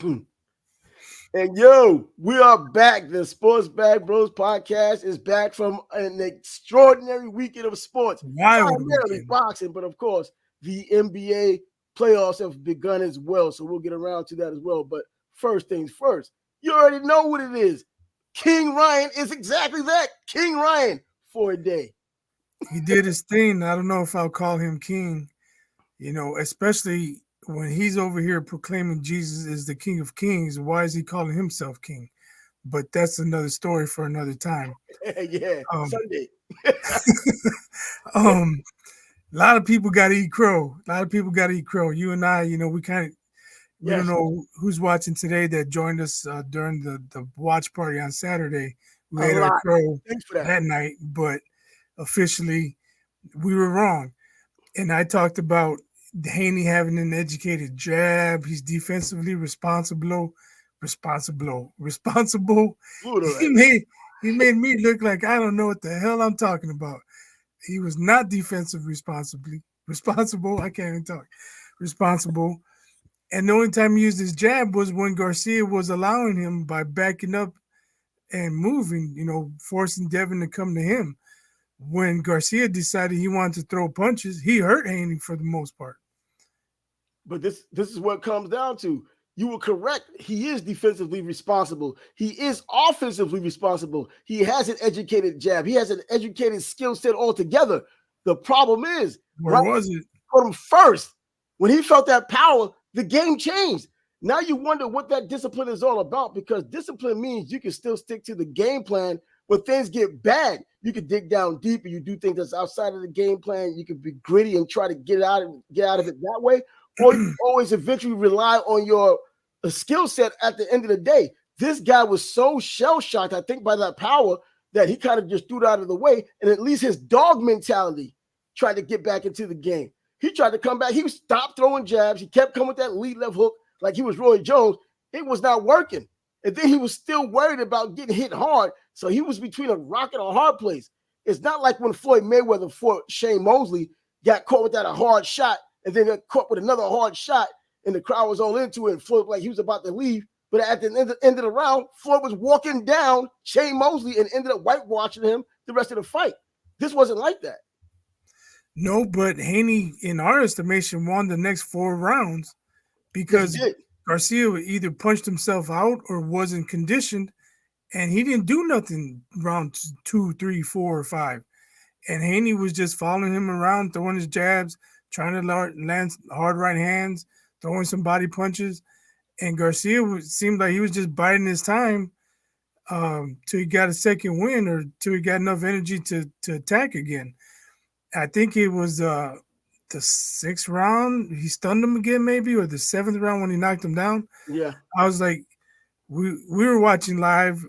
And yo, we are back. The Sports Bag Bros podcast is back from an extraordinary weekend of sports, Wild primarily weekend. boxing, but of course, the NBA playoffs have begun as well. So we'll get around to that as well. But first things first, you already know what it is. King Ryan is exactly that. King Ryan for a day. He did his thing. I don't know if I'll call him king, especially when he's over here proclaiming Jesus is the King of Kings. Why is he calling himself king? But that's another story for another time. Yeah, Um, Sunday. um, a lot of people got to eat crow. A lot of people got to eat crow. You and I, we don't Yes, know who's watching today that joined us during the watch party on Saturday. We a ate our lot. crow Thanks for that. that night, but officially we were wrong. And I talked about Haney having an educated jab. He's defensively responsible. Pluto, He made he made me look like I don't know what the hell I'm talking about. He was not defensive responsible. I can't even talk. Responsible. And the only time he used his jab was when Garcia was allowing him by backing up and moving, forcing Devin to come to him. When Garcia decided he wanted to throw punches, he hurt Haney for the most part. But this is what it comes down to. You were correct. He is defensively responsible. He is offensively responsible. He has an educated jab. He has an educated skill set altogether. The problem is, Where right, was it? put him first. When he felt that power, the game changed. Now you wonder what that discipline is all about, because discipline means you can still stick to the game plan. When things get bad, you can dig down deep and you do things that's outside of the game plan. You can be gritty and try to get out of it that way, or you always eventually rely on your skill set at the end of the day. This guy was so shell shocked, I think, by that power that he kind of just threw it out of the way. And at least his dog mentality tried to get back into the game. He tried to come back. He stopped throwing jabs. He kept coming with that lead left hook like he was Roy Jones. It was not working. And then he was still worried about getting hit hard. So he was between a rock and a hard place. It's not like when Floyd Mayweather fought Shane Mosley, got caught with that a hard shot, and then got caught with another hard shot, and the crowd was all into it, and Floyd like he was about to leave. But at the end of the round, Floyd was walking down Shane Mosley and ended up whitewashing him the rest of the fight. This wasn't like that. No, but Haney, in our estimation, won the next 4 rounds Yes, he because did. Garcia either punched himself out or wasn't conditioned, and he didn't do nothing round 2, 3, 4, or 5. And Haney was just following him around, throwing his jabs, trying to land hard right hands, throwing some body punches. And Garcia seemed like he was just biding his time till he got a second win or till he got enough energy to attack again. I think it was the 6th round he stunned him again, maybe, or the 7th round when he knocked him down. Yeah. I was like, we were watching live,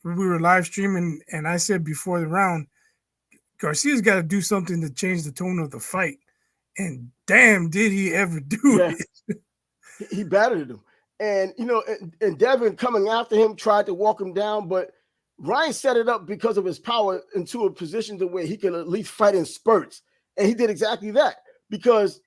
we were live streaming, and I said before the round, Garcia's got to do something to change the tone of the fight. And damn, did he ever do Yeah. it? He battered him. And, and Devin coming after him tried to walk him down, but Ryan set it up because of his power into a position to where he can at least fight in spurts. And he did exactly that because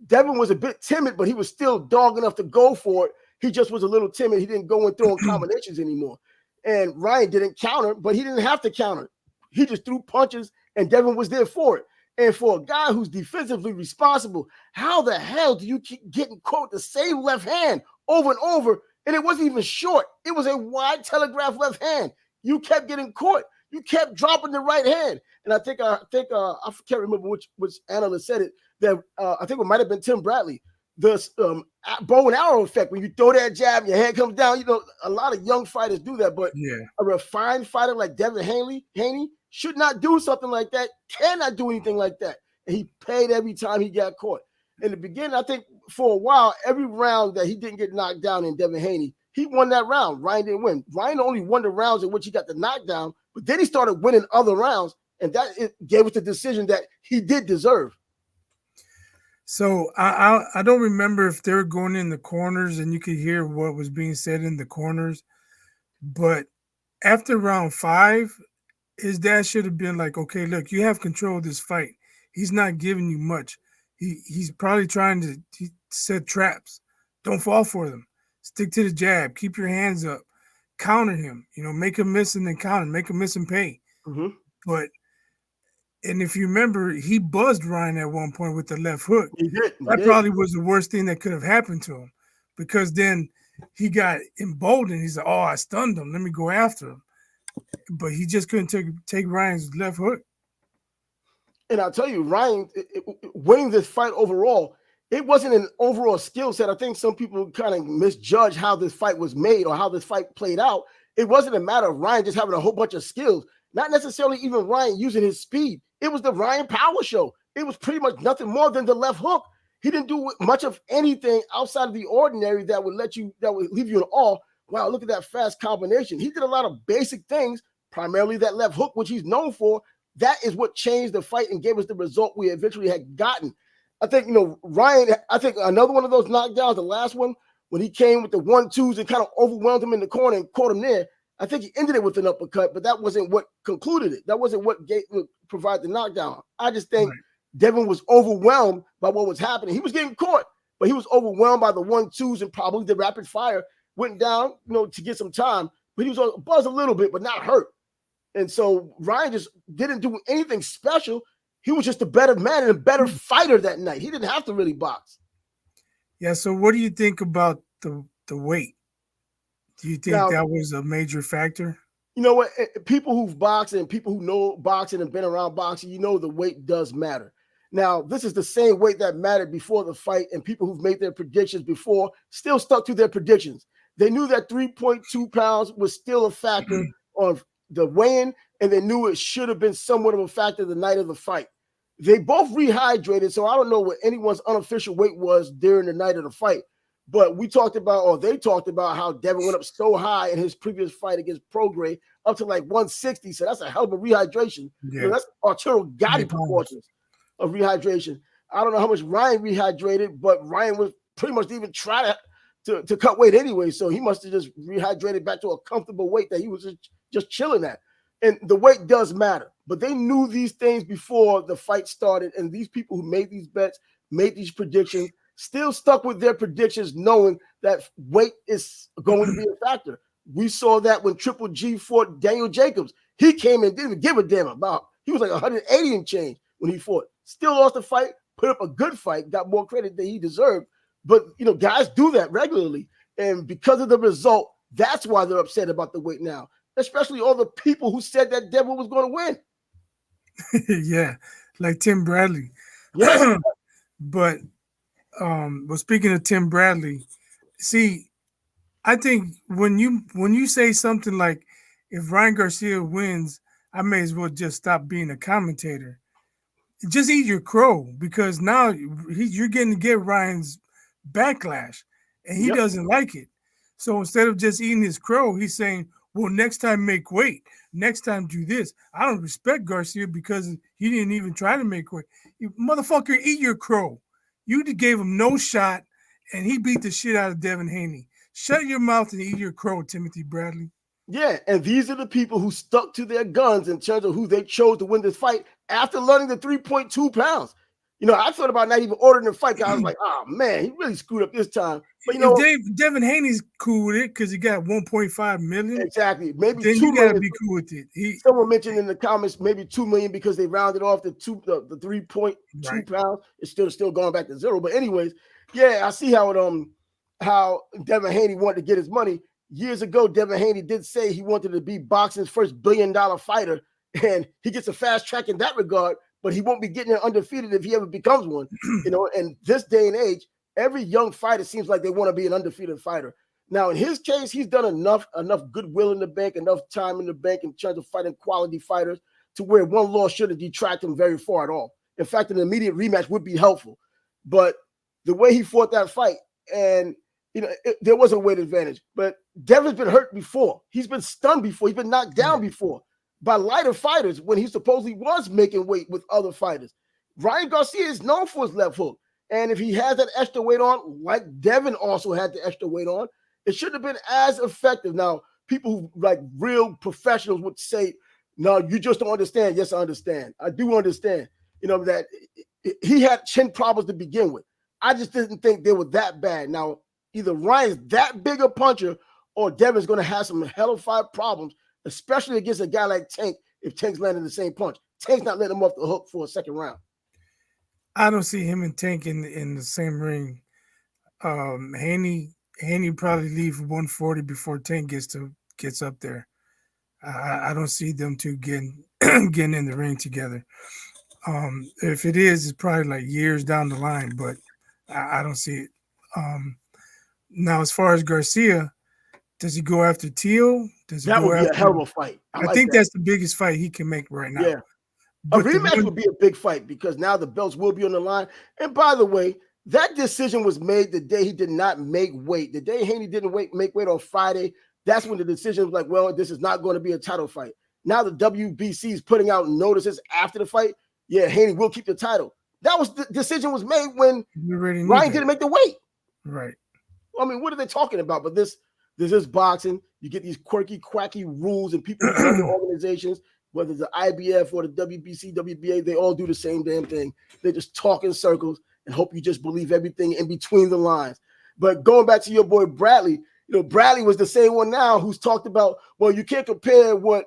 Devin was a bit timid, but he was still dog enough to go for it. He just was a little timid. He didn't go and throwing combinations anymore. And Ryan didn't counter, but he didn't have to counter. He just threw punches, and Devin was there for it. And for a guy who's defensively responsible, how the hell do you keep getting caught the same left hand over and over? And it wasn't even short. It was a wide telegraph left hand. You kept getting caught. You kept dropping the right hand. And I think I can't remember which analyst said it. That I think it might have been Tim Bradley. The bow and arrow effect. When you throw that jab, your head comes down. A lot of young fighters do that, but Yeah. a refined fighter like Devin Haney should not do something like that, cannot do anything like that. And he paid every time he got caught. In the beginning, I think for a while, every round that he didn't get knocked down in Devin Haney, he won that round. Ryan didn't win. Ryan only won the rounds in which he got the knockdown, but then he started winning other rounds, and that gave us the decision that he did deserve. So I don't remember if they were going in the corners and you could hear what was being said in the corners, but after round 5, his dad should have been like, okay, look, you have control of this fight. He's not giving you much. He's probably trying to set traps. Don't fall for them. Stick to the jab. Keep your hands up. Counter him. Make him miss and then counter. Make him miss and pay. Mm-hmm. But and if you remember, he buzzed Ryan at one point with the left hook. He did. That probably was the worst thing that could have happened to him, because then he got emboldened. He said, "Oh, I stunned him. Let me go after him." But he just couldn't take Ryan's left hook. And I'll tell you, Ryan winning this fight overall, it wasn't an overall skill set. I think some people kind of misjudge how this fight was made or how this fight played out. It wasn't a matter of Ryan just having a whole bunch of skills, not necessarily even Ryan using his speed. It was the Ryan power show. It was pretty much nothing more than the left hook. He didn't do much of anything outside of the ordinary that would leave you in awe. Wow, look at that fast combination. He did a lot of basic things, primarily that left hook, which he's known for. That is what changed the fight and gave us the result we eventually had gotten. I think, Ryan, I think another one of those knockdowns, the last one, when he came with the 1-2s and kind of overwhelmed him in the corner and caught him there, I think he ended it with an uppercut, but that wasn't what concluded it. That wasn't what provided the knockdown. I just think Devin was overwhelmed by what was happening. He was getting caught, but he was overwhelmed by the 1-2s and probably the rapid fire. Went down, to get some time, but he was buzzed a little bit, but not hurt. And so Ryan just didn't do anything special. He was just a better man and a better fighter that night. He didn't have to really box. Yeah, so what do you think about the weight? Do you think that was a major factor? You know what? People who've boxed and people who know boxing and been around boxing, the weight does matter. Now, this is the same weight that mattered before the fight, and people who've made their predictions before still stuck to their predictions. They knew that 3.2 pounds was still a factor on the weigh-in, and they knew it should have been somewhat of a factor the night of the fight. They both rehydrated, so I don't know what anyone's unofficial weight was during the night of the fight. But they talked about how Devin went up so high in his previous fight against Prograis up to like 160. So that's a hell of a rehydration. Yeah. That's Arturo Gatti proportions of rehydration. I don't know how much Ryan rehydrated, but Ryan was pretty much even trying to cut weight anyway. So he must have just rehydrated back to a comfortable weight that he was just chilling at. And the weight does matter. But they knew these things before the fight started. And these people who made these bets, made these predictions, still stuck with their predictions, knowing that weight is going to be a factor. We saw that when Triple G fought Daniel Jacobs. He came and didn't give a damn about. He was like 180 and change when he fought. Still lost the fight, put up a good fight, got more credit than he deserved. But, guys do that regularly. And because of the result, that's why they're upset about the weight now, especially all the people who said that Devin was going to win. Yeah, like Tim Bradley. Yes. But speaking of Tim Bradley, see, I think when you say something like, if Ryan Garcia wins, I may as well just stop being a commentator. Just eat your crow, because now you're getting to get Ryan's backlash, and he doesn't like it. So instead of just eating his crow, he's saying, well, next time make weight. Next time do this. I don't respect Garcia because he didn't even try to make weight. You motherfucker, eat your crow. You gave him no shot, and he beat the shit out of Devin Haney. Shut your mouth and eat your crow, Timothy Bradley. Yeah, and these are the people who stuck to their guns in terms of who they chose to win this fight after learning the 3.2 pounds. I thought about not even ordering the fight. I was like, oh, man, he really screwed up this time. But, Devin Haney's cool with it because he got 1.5 million. Exactly. Maybe then 2 you got to million. be cool with it. Someone mentioned in the comments maybe 2 million because they rounded off the 3.2 pounds. It's still going back to zero. But anyways, yeah, I see how Devin Haney wanted to get his money. Years ago, Devin Haney did say he wanted to be boxing's first billion-dollar fighter, and he gets a fast track in that regard, but he won't be getting it undefeated if he ever becomes one. And this day and age, every young fighter seems like they want to be an undefeated fighter. Now, in his case, he's done enough goodwill in the bank, enough time in the bank in terms of fighting quality fighters to where one loss shouldn't detract him very far at all. In fact, an immediate rematch would be helpful. But the way he fought that fight, and there was a weight advantage, but Devin's been hurt before. He's been stunned before. He's been knocked down before by lighter fighters when he supposedly was making weight with other fighters. Ryan Garcia is known for his left hook. And if he has that extra weight on, like Devin also had the extra weight on, it should have been as effective. Now, people who like real professionals would say, no, you just don't understand. Yes, I understand. I do understand, that he had chin problems to begin with. I just didn't think they were that bad. Now, either Ryan's that big a puncher or Devin's going to have some hellified problems, especially against a guy like Tank if Tank's landing the same punch. Tank's not letting him off the hook for a second round. I don't see him and Tank in the same ring. Haney probably leave 140 before Tank gets up there. I don't see them two getting getting in the ring together. If it is, it's probably like years down the line, but I don't see it. Now, as far as Garcia, does he go after Teal? Does he That go would be after? a hell of a fight. I think that's the biggest fight he can make right now. Yeah. But a rematch would be a big fight because now the belts will be on the line. And by the way, that decision was made the day he did not make weight. The day Haney didn't make weight on Friday, that's when the decision was like, well, this is not going to be a title fight. Now the WBC is putting out notices after the fight. Yeah, Haney will keep the title. That was the decision was made when Ryan didn't make the weight. Right. I mean, what are they talking about? But this is boxing. You get these quirky, quacky rules, and people who run the organizations, whether it's the IBF or the WBC, WBA, they all do the same damn thing. They just talk in circles and hope you just believe everything in between the lines. But going back to your boy Bradley, Bradley was the same one now who's talked about, well, you can't compare what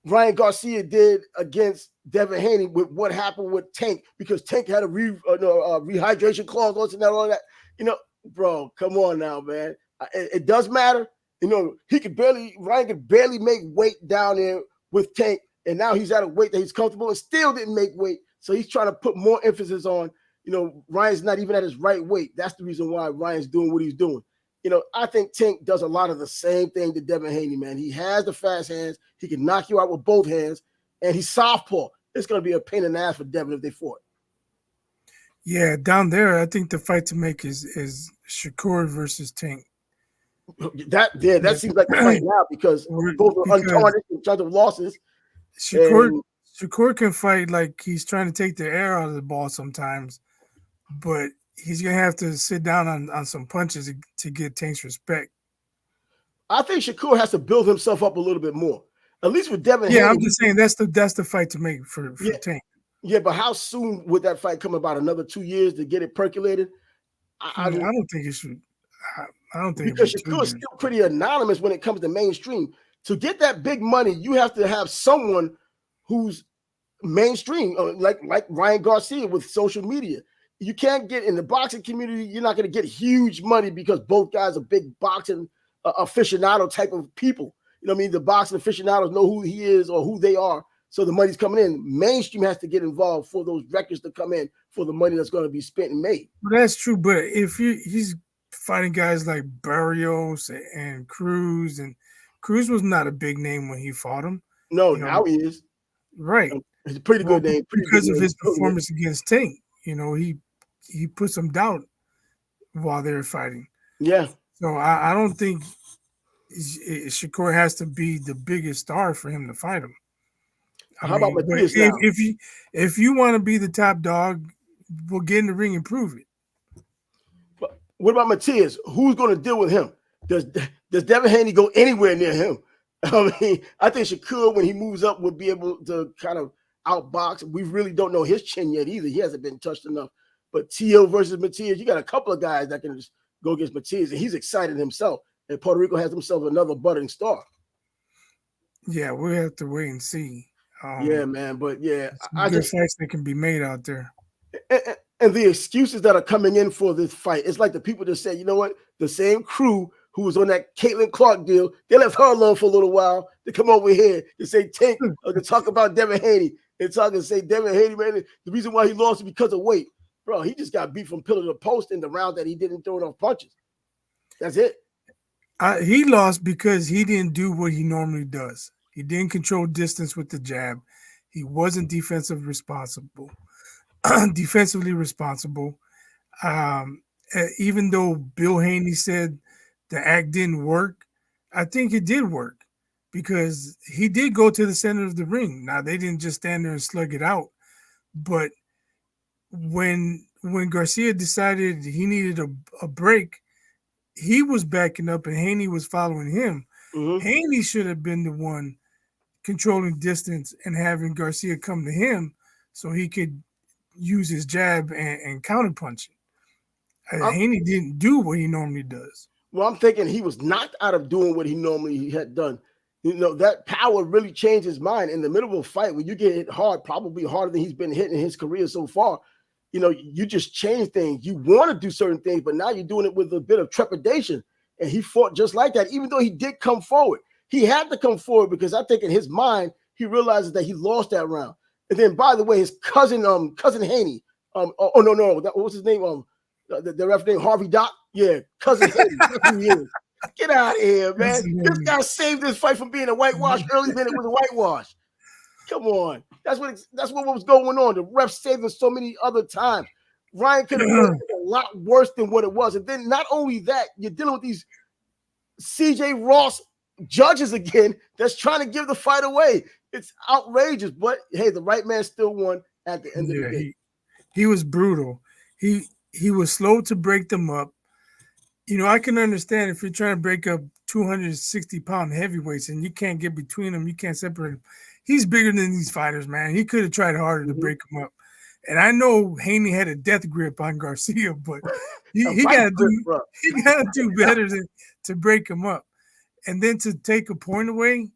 Ryan Garcia did against Devin Haney with what happened with Tank because Tank had a rehydration clause and all that. Bro, come on now, man. It does matter. Ryan could barely make weight down there with Tank, and now he's at a weight that he's comfortable and still didn't make weight. So he's trying to put more emphasis on, Ryan's not even at his right weight. That's the reason why Ryan's doing what he's doing. I think Tank does a lot of the same thing to Devin Haney, man. He has the fast hands. He can knock you out with both hands, and he's southpaw. It's going to be a pain in the ass for Devin if they fought. Yeah, down there, I think the fight to make is Shakur versus Tank. That seems like the fight now because both are untarnished in terms of losses. Shakur can fight like he's trying to take the air out of the ball sometimes, but he's gonna have to sit down on some punches to get Tank's respect. I think Shakur has to build himself up a little bit more. At least with Devin Haney. Yeah, I'm just saying that's the fight to make for Tank. Yeah, but how soon would that fight come about? Another 2 years to get it percolated? I don't think it should. I don't think because Shakur is still pretty anonymous when it comes to mainstream. To get that big money, you have to have someone who's mainstream, like Ryan Garcia with social media. You can't get in the boxing community. You're not going to get huge money because both guys are big boxing aficionado type of people. The boxing aficionados know who he is or who they are. So the money's coming in. Mainstream has to get involved for those records to come in for the money that's going to be spent and made. Well, that's true. But if he's fighting guys like Barrios and Cruz, and Cruz was not a big name when he fought him. No, now he is. Right. It's a pretty good name. Because of his performance against Tank. He put some doubt while they were fighting. Yeah. So I don't think Shakur has to be the biggest star for him to fight him. How about Matias now? If you want to be the top dog, we'll get in the ring and prove it. But what about Matias? Who's going to deal with him? Does Devin Haney go anywhere near him? I think Shakur, when he moves up, will be able to kind of outbox. We really don't know his chin yet either. He hasn't been touched enough. But Teal versus Matias, you got a couple of guys that can just go against Matias, and he's excited himself. And Puerto Rico has himself another budding star. Yeah, we'll have to wait and see. Yeah, man. But yeah, good fights that can be made out there. And the excuses that are coming in for this fight, it's like the people that say, you know what, the same crew who was on that Caitlin Clark deal, they left her alone for a little while to come over here to say Tank or to talk about Devin Haney and talk and say Devin Haney, man, the reason why he lost is because of weight. Bro, he just got beat from pillar to post in the round that he didn't throw enough punches. That's it. He lost because he didn't do what he normally does. He didn't control distance with the jab. He wasn't defensively responsible. Even though Bill Haney said the act didn't work, I think it did work because he did go to the center of the ring. Now, they didn't just stand there and slug it out. But when Garcia decided he needed a break, he was backing up and Haney was following him. Mm-hmm. Haney should have been the one controlling distance and having Garcia come to him so he could use his jab and counterpunch it. Haney didn't do what he normally does. Well, I'm thinking he was knocked out of doing what he normally had done. That power really changed his mind in the middle of a fight when you get hit hard, probably harder than he's been hit in his career so far. You just change things. You want to do certain things, but now you're doing it with a bit of trepidation. And he fought just like that, even though he did come forward. He had to come forward because I think in his mind, he realizes that he lost that round. And then, by the way, his cousin Haney, no, what was his name? The ref named Harvey Doc. Yeah, cousin Haney. That's who he is. Get out of here, man. This guy saved this fight from being a whitewash early than it was a whitewash. Come on. That's what was going on. The ref saved us so many other times. Ryan could have made it a lot worse than what it was. And then not only that, you're dealing with these CJ Ross judges again that's trying to give the fight away. It's outrageous. But hey, the right man still won at the end of the day. He was brutal. He was slow to break them up. I can understand if you're trying to break up 260-pound heavyweights and you can't get between them, you can't separate them. He's bigger than these fighters, man. He could have tried harder to break them up. And I know Haney had a death grip on Garcia, but he got to do better to break him up. And then to take a point away,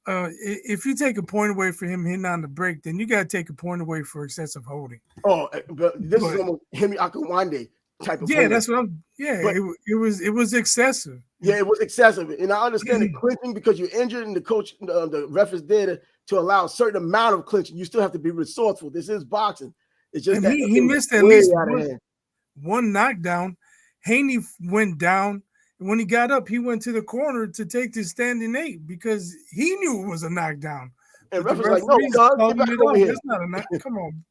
if you take a point away for him hitting on the break, then you got to take a point away for excessive holding. Oh, but this is almost Hemi Akawande type of holding. That's what I'm. Yeah, but it was excessive. Yeah, it was excessive, and I understand the clinching because you're injured, and the coach, the ref is there to allow a certain amount of clinching. You still have to be resourceful. This is boxing. It's just that he missed at least one knockdown. Haney went down. And when he got up, he went to the corner to take the standing 8 because he knew it was a knockdown. And ref was like, "No, cuz, get back over here." That's not a knockdown. Come on,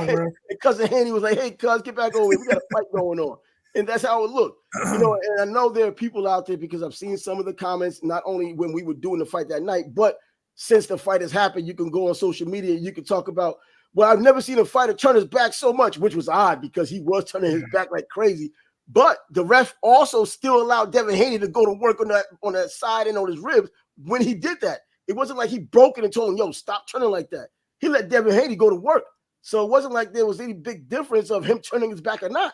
bro. And cousin Haney was like, "Hey, cuz, get back over here. We got a fight going on." And that's how it looked. And I know there are people out there because I've seen some of the comments, not only when we were doing the fight that night, but since the fight has happened, you can go on social media and you can talk about, well, I've never seen a fighter turn his back so much, which was odd because he was turning his back like crazy. But the ref also still allowed Devin Haney to go to work on that side and on his ribs when he did that. It wasn't like he broke it and told him, "Yo, stop turning like that." He let Devin Haney go to work. So it wasn't like there was any big difference of him turning his back or not.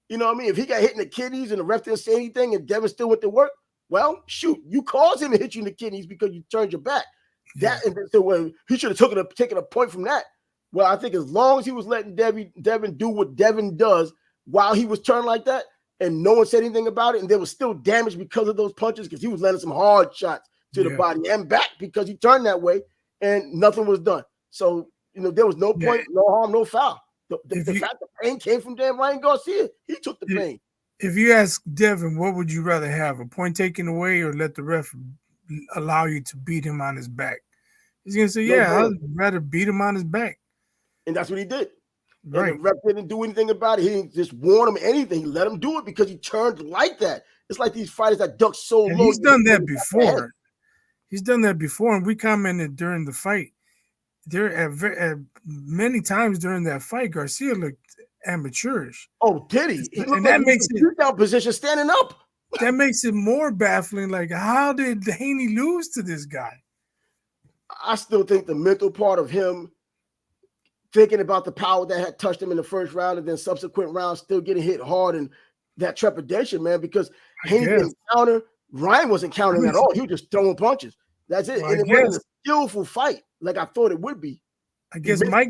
You know what I mean? If he got hit in the kidneys and the ref didn't say anything and Devin still went to work, well, shoot, you caused him to hit you in the kidneys because you turned your back. He should have taken a point from that. Well, I think as long as he was letting Devin do what Devin does while he was turned like that, and no one said anything about it, and there was still damage because of those punches because he was letting some hard shots to the body and back because he turned that way, and nothing was done. So, there was no point, no harm, no foul. The pain came from damn Ryan Garcia. He took the pain. If you ask Devin, what would you rather have, a point taken away or let the ref allow you to beat him on his back? He's going to say, I'd rather beat him on his back. And that's what he did. Right. And the ref didn't do anything about it. He didn't just warn him anything. He let him do it because he turned like that. It's like these fighters that duck so low. He's done that before. He's done that before, and we commented during the fight. There at many times during that fight, Garcia looked amateurish. Oh, did he? And that makes it down position standing up. That makes it more baffling. Like, how did Haney lose to this guy? I still think the mental part of him thinking about the power that had touched him in the first round and then subsequent rounds still getting hit hard and that trepidation, man, because Haney didn't counter. Ryan wasn't countering at all. He was just throwing punches. That's it. Well, and it wasn't a skillful fight like I thought it would be. I guess Mike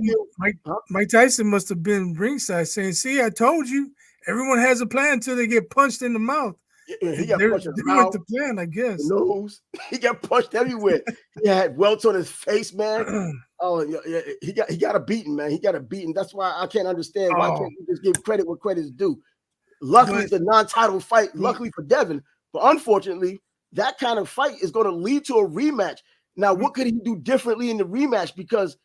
Tyson must have been ringside saying, "See, I told you, everyone has a plan until they get punched in the mouth." Yeah, he got punched in the mouth. The plan, I guess. The nose. He got punched everywhere. He had welts on his face, man. Oh, yeah, he got a beating, man. He got a beating. That's why I can't understand why can't you just give credit where credit is due. Luckily, it's a non-title fight. Luckily for Devin, but unfortunately, that kind of fight is going to lead to a rematch. Now, what could he do differently in the rematch? Because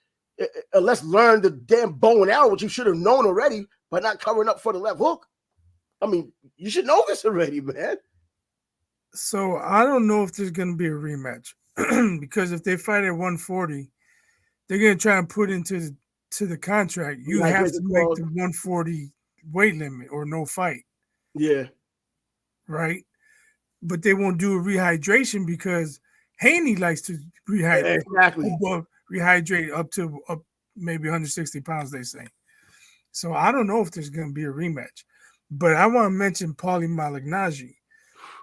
let's learn the damn bow and arrow, which you should have known already by not covering up for the left hook. I mean, you should know this already, man. So I don't know if there's going to be a rematch because if they fight at 140, they're going to try and put into the contract. You have to make the 140 weight limit or no fight. Yeah. Right? But they won't do a rehydration because Haney likes to rehydrate. Exactly. Rehydrate up maybe 160 pounds, they say. So I don't know if there's going to be a rematch. But I want to mention Paulie Malignaggi My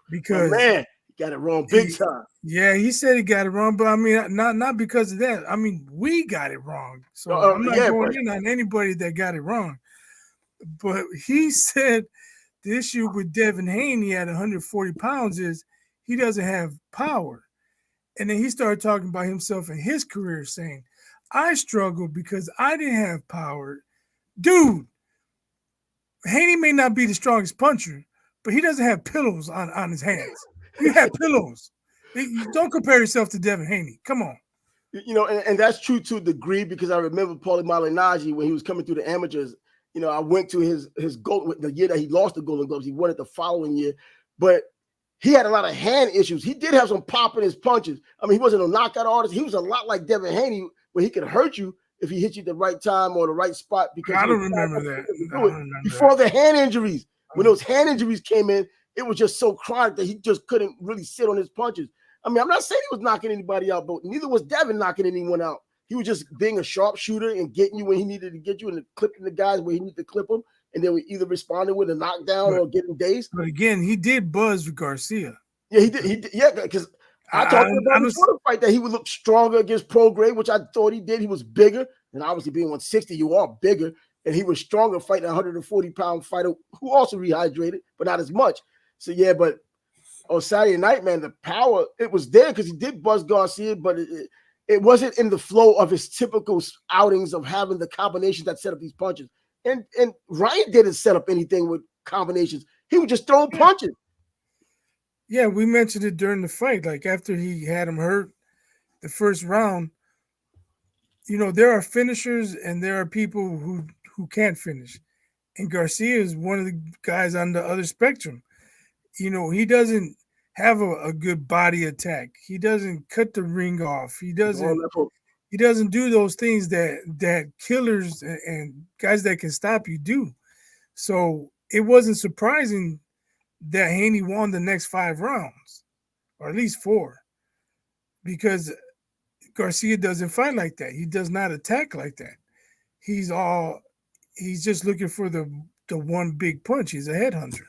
because man, he got it wrong big time. he said he got it wrong, but I mean, not because of that. I mean, we got it wrong. So I'm not Yeah, going but in on anybody that got it wrong. But he said the issue with Devin Haney at 140 pounds is he doesn't have power. And then he started talking about himself and his career, saying, I struggled because I didn't have power. Dude, Haney may not be the strongest puncher, but he doesn't have pillows on his hands. You have pillows. Don't compare yourself to Devin Haney. Come on. And that's true to a degree because I remember Paulie Malignaggi when he was coming through the amateurs. I went to his gold the year that he lost the Golden Gloves. He won it the following year, but he had a lot of hand issues. He did have some pop in his punches. I mean, he wasn't a knockout artist. He was a lot like Devin Haney, where he could hurt you if he hit you at the right time or the right spot because I he was don't remember that. I do it don't remember before that. the hand injuries. When those hand injuries came in, it was just so chronic that he just couldn't really sit on his punches. I mean, I'm not saying he was knocking anybody out, but neither was Devin knocking anyone out. He was just being a sharpshooter and getting you when he needed to get you and clipping the guys where he needed to clip them. And then we either responded with a knockdown or getting dazed. But again, he did buzz with Garcia. Yeah, he did. Yeah, because I talked about before the fight that he would look stronger against pro grade, which I thought he did. He was bigger. And obviously being 160, you are bigger. And he was stronger fighting a 140-pound fighter who also rehydrated, but not as much. So, yeah, but on Saturday night, man, the power, it was there because he did buzz Garcia, but it wasn't in the flow of his typical outings of having the combinations that set up these punches. And Ryan didn't set up anything with combinations. He was just throwing punches. Yeah, we mentioned it during the fight. Like after he had him hurt the first round, there are finishers and there are people who can't finish. And Garcia is one of the guys on the other spectrum. He doesn't have a good body attack. He doesn't cut the ring off. He doesn't do those things that killers and guys that can stop you do. So it wasn't surprising that Haney won the next 5 rounds, or at least 4, because Garcia doesn't fight like that. He does not attack like that. He's just looking for the one big punch. He's a headhunter.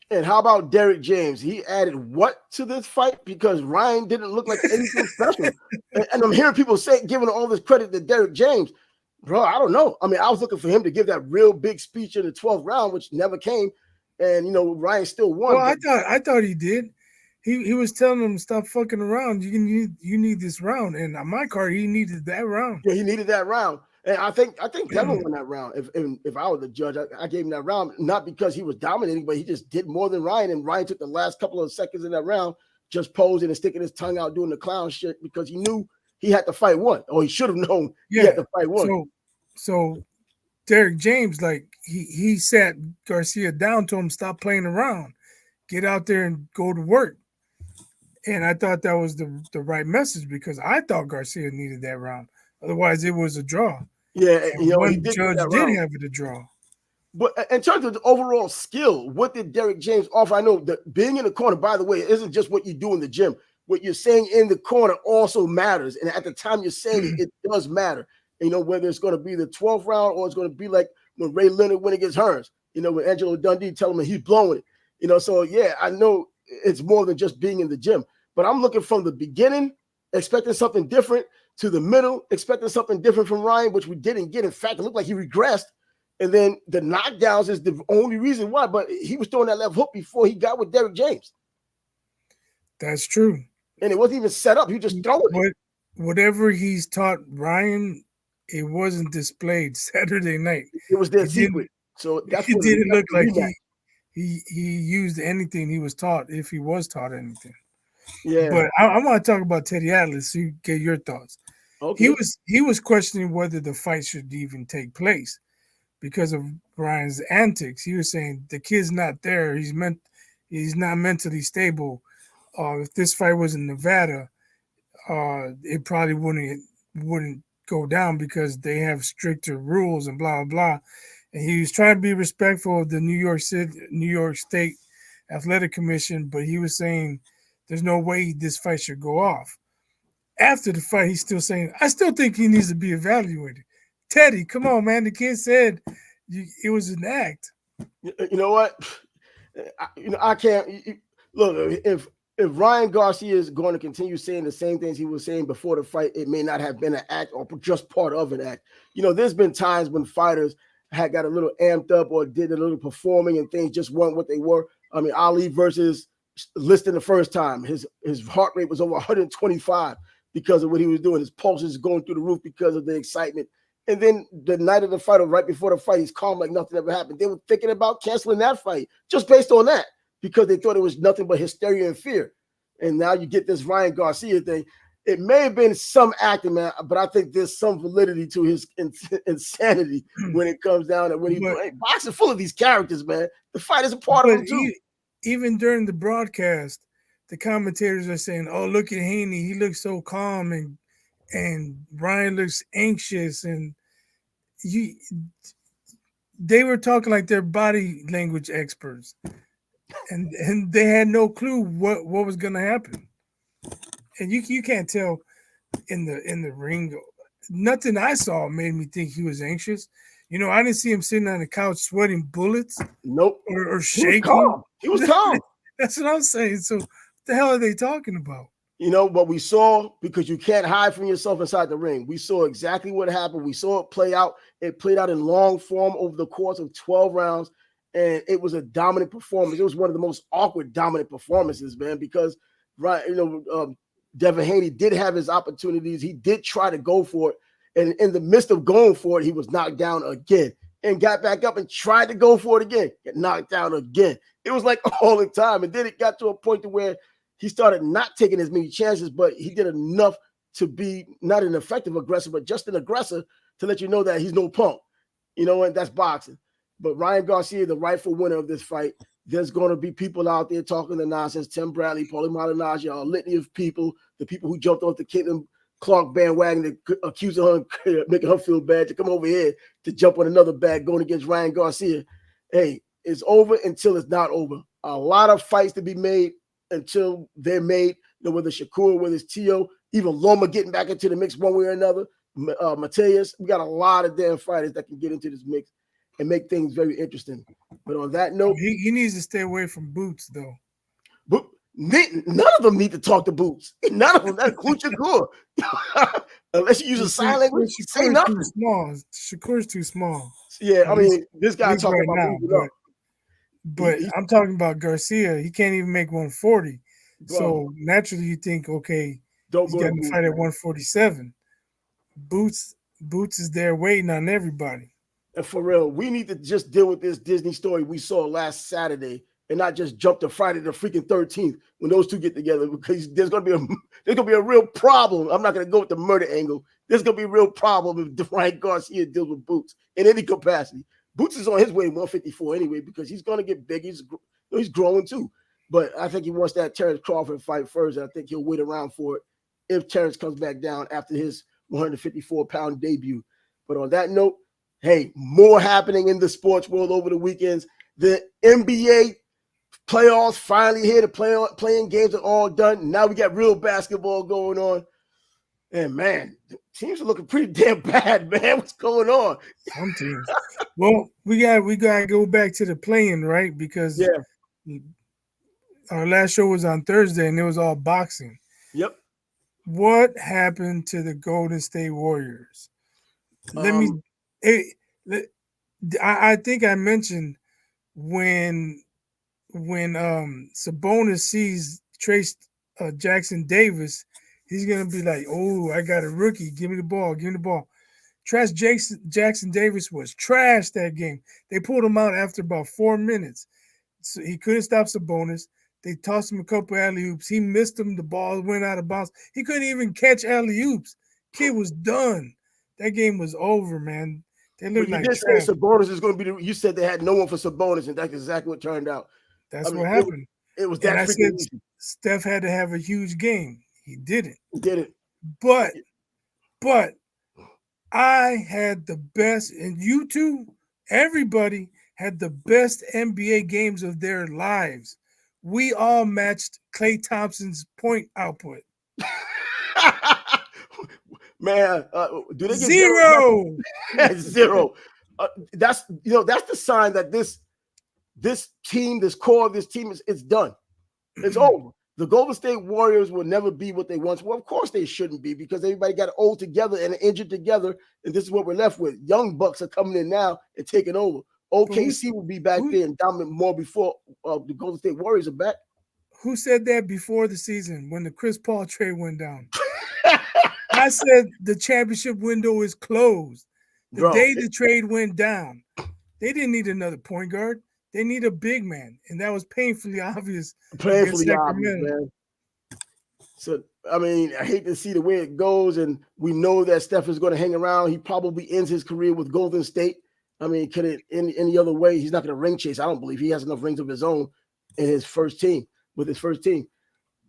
And how about Derek James? He added what to this fight? Because Ryan didn't look like anything special. And I'm hearing people giving all this credit to Derek James. Bro, I don't know. I mean, I was looking for him to give that real big speech in the 12th round, which never came. And, Ryan still won. Well, I thought he did. He was telling them stop fucking around. You need this round. And on my card, he needed that round. Yeah, he needed that round. And I think Devin won that round. If I was the judge, I gave him that round, not because he was dominating, but he just did more than Ryan. And Ryan took the last couple of seconds in that round, just posing and sticking his tongue out doing the clown shit because he knew he had to fight one, or he should have known he had to fight one. So Derek James, like he sat Garcia down, told him stop playing around, get out there and go to work. And I thought that was the right message because I thought Garcia needed that round. Otherwise, it was a draw. Yeah, one judge did have it a draw. But in terms of the overall skill, what did Derek James offer? I know that being in the corner, by the way, isn't just what you do in the gym. What you're saying in the corner also matters. And at the time you're saying it does matter. Whether it's going to be the 12th round or it's going to be like when Ray Leonard went against Hearns, when Angelo Dundee tell him he's blowing it. So, yeah, I know it's more than just being in the gym. But I'm looking from the beginning, expecting something different, to the middle, expecting something different from Ryan, which we didn't get. In fact, it looked like he regressed. And then the knockdowns is the only reason why. But he was throwing that left hook before he got with Derek James. That's true. And it wasn't even set up. He just throwing it. Whatever he's taught Ryan, it wasn't displayed Saturday night. It was their secret. So that's it didn't look like he used anything he was taught, if he was taught anything. Yeah. But I want to talk about Teddy Atlas so you get your thoughts. Okay. He was questioning whether the fight should even take place because of Ryan's antics. He was saying the kid's not there. He's not mentally stable. If this fight was in Nevada, it probably wouldn't go down because they have stricter rules and blah blah blah. And he was trying to be respectful of the New York State Athletic Commission, but he was saying there's no way this fight should go off. After the fight, he's still saying, I still think he needs to be evaluated. Teddy, come on, man. The kid said it was an act. You know what? I can't look if Ryan Garcia is going to continue saying the same things he was saying before the fight, it may not have been an act or just part of an act. There's been times when fighters had got a little amped up or did a little performing and things just weren't what they were. I mean, Ali versus Liston the first time, his heart rate was over 125 because of what he was doing. His pulses going through the roof because of the excitement. And then the night of the fight, or right before the fight, he's calm like nothing ever happened. They were thinking about canceling that fight just based on that because they thought it was nothing but hysteria and fear. And now you get this Ryan Garcia thing. It may have been some acting, man, but I think there's some validity to his insanity when it comes down to when he's boxing full of these characters, man. The fight is a part of him too. Even during the broadcast, the commentators are saying, "Oh, look at Haney. He looks so calm, and Ryan looks anxious." And they were talking like they're body language experts, and they had no clue what was going to happen. And you can't tell in the ring. Nothing I saw made me think he was anxious. I didn't see him sitting on the couch sweating bullets. Nope. Or shaking. He was calm. That's what I'm saying. So what the hell are they talking about? What we saw, because you can't hide from yourself inside the ring. We saw exactly what happened. We saw it play out. It played out in long form over the course of 12 rounds, and it was a dominant performance. It was one of the most awkward dominant performances, man, because Devin Haney did have his opportunities. He did try to go for it. And in the midst of going for it, he was knocked down again and got back up and tried to go for it again, get knocked down again. It was like all the time. And then it got to a point to where he started not taking as many chances, but he did enough to be not an effective aggressor, but just an aggressor to let you know that he's no punk. And that's boxing. But Ryan Garcia, the rightful winner of this fight, there's going to be people out there talking the nonsense. Tim Bradley, Paulie Malignaggi, a litany of people, the people who jumped off the Caitlin Clark bandwagon to accuse her, making her feel bad, to come over here to jump on another bag going against Ryan Garcia. Hey, it's over until it's not over. A lot of fights to be made until they're made. Whether Shakur, whether it's Tio, even Loma getting back into the mix one way or another. Mateus, we got a lot of damn fighters that can get into this mix and make things very interesting. But on that note, he needs to stay away from Boots, though. But none of them need to talk to Boots. None of them. That's Shakur. Unless you use a sign language, say nothing. Shakur's too small. Yeah, I mean, this guy talking right about now, but I'm talking about Garcia. He can't even make 140. Bro. So naturally, you think, okay, he's going to fight at 147. Boots is there waiting on everybody. And for real, we need to just deal with this Disney story we saw last Saturday and not just jump to Friday the freaking 13th when those two get together, because there's gonna be a real problem. I'm not gonna go with the murder angle. There's gonna be a real problem if Ryan Garcia deals with Boots in any capacity. Boots is on his way to 154 anyway, because he's gonna get big. He's growing too. But I think he wants that Terrence Crawford fight first. And I think he'll wait around for it if Terrence comes back down after his 154-pound debut. But on that note, hey, more happening in the sports world over the weekends. The NBA playoffs finally here. The playing games are all done. Now we got real basketball going on. And man, teams are looking pretty damn bad, man. What's going on? Some teams. Well, we gotta go back to the playing, right? Because our last show was on Thursday and it was all boxing. Yep. What happened to the Golden State Warriors? I think I mentioned when Sabonis sees Trace Jackson Davis, he's gonna be like, "Oh, I got a rookie. Give me the ball. Give me the ball." Trash Jackson Davis was trash that game. They pulled him out after about 4 minutes. So he couldn't stop Sabonis. They tossed him a couple alley-oops. He missed them. The ball went out of bounds. He couldn't even catch alley-oops. Kid was done. That game was over, man. They looked like trash. Say Sabonis is going to be you said they had no one for Sabonis, and that's exactly what turned out. That's what happened. It was that freaking easy. Steph had to have a huge game. He didn't. He did it. But I had the best, and you too, everybody had the best NBA games of their lives. We all matched Klay Thompson's point output. Man, do they get zero? Zero. That's the sign that this this team, this core of this team it's done. It's over. The Golden State Warriors will never be what they once were. Of course they shouldn't be, because everybody got old together and injured together, and this is what we're left with. Young Bucks are coming in now and taking over. OKC will be back there and dominate more before the Golden State Warriors are back. Who said that before the season when the Chris Paul trade went down? I said the championship window is closed. The day the trade went down, they didn't need another point guard. They need a big man, and that was painfully obvious. Painfully obvious, man. So, I mean, I hate to see the way it goes, and we know that Steph is going to hang around. He probably ends his career with Golden State. I mean, could it any other way? He's not going to ring chase. I don't believe he has enough rings of his own in his first team, with his first team.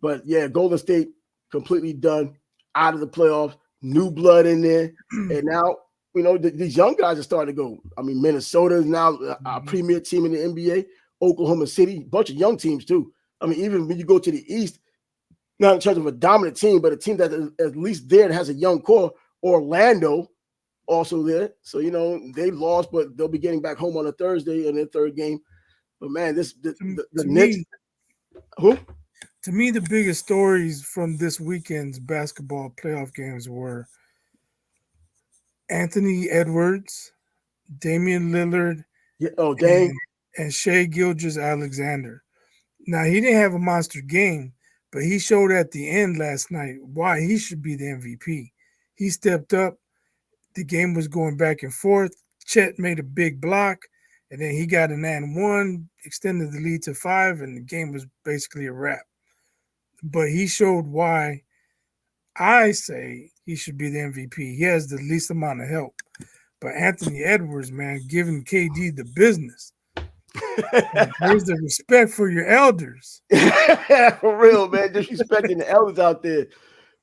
But, yeah, Golden State completely done, out of the playoffs, new blood in there, and now – you know, these young guys are starting to go. I mean, Minnesota is now our premier team in the NBA. Oklahoma City, bunch of young teams too. I mean, even when you go to the East, not in terms of a dominant team, but a team that is at least there that has a young core. Orlando also there. So, you know, they lost, but they'll be getting back home on a Thursday in their third game. But, man, the Knicks. Who? To me, the biggest stories from this weekend's basketball playoff games were Anthony Edwards, Damian Lillard, and Shai Gilgeous-Alexander. Now, he didn't have a monster game, but he showed at the end last night why he should be the MVP. He stepped up. The game was going back and forth. Chet made a big block, and then he got an and one, extended the lead to 5, and the game was basically a wrap. But he showed why I say he should be the MVP. He has the least amount of help. But Anthony Edwards, man, giving KD the business. Where's the respect for your elders? For real, man. Disrespecting the elders out there.